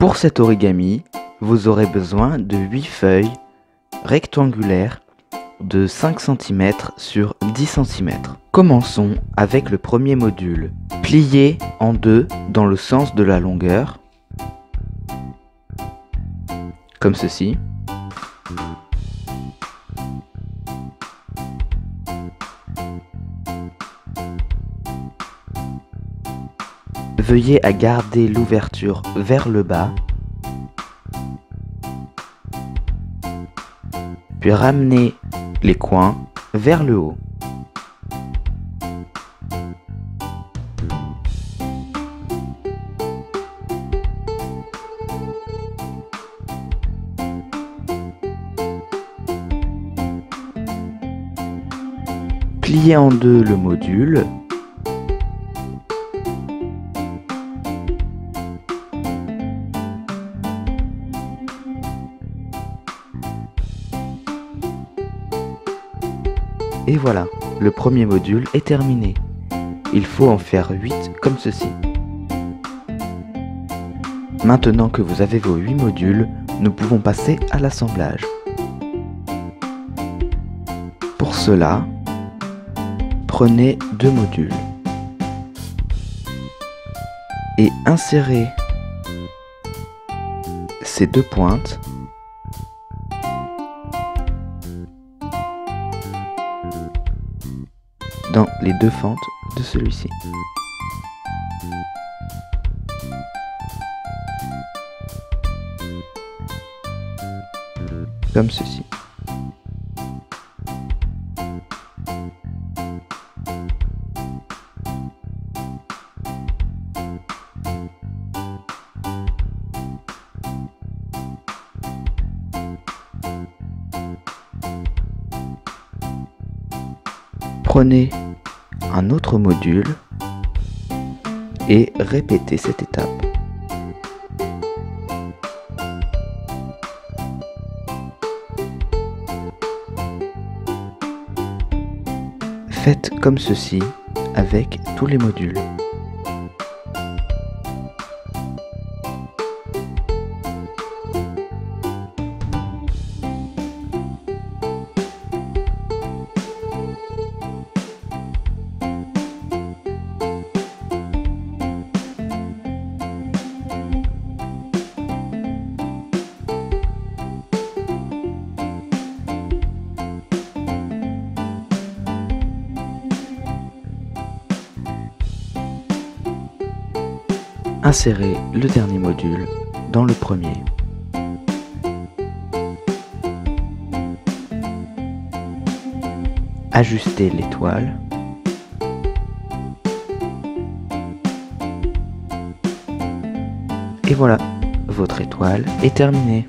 Pour cet origami, vous aurez besoin de 8 feuilles rectangulaires de 5 cm sur 10 cm. Commençons avec le premier module. Pliez en deux dans le sens de la longueur, comme ceci. Veuillez à garder l'ouverture vers le bas, puis ramenez les coins vers le haut. Pliez en deux le module. Et voilà, le premier module est terminé. Il faut en faire 8 comme ceci. Maintenant que vous avez vos 8 modules, nous pouvons passer à l'assemblage. Pour cela, prenez 2 modules et insérez ces 2 pointes dans les 2 fentes de celui-ci. Comme ceci. Prenez un autre module et répétez cette étape. Faites comme ceci avec tous les modules. Insérez le dernier module dans le premier. Ajustez l'étoile. Et voilà, votre étoile est terminée.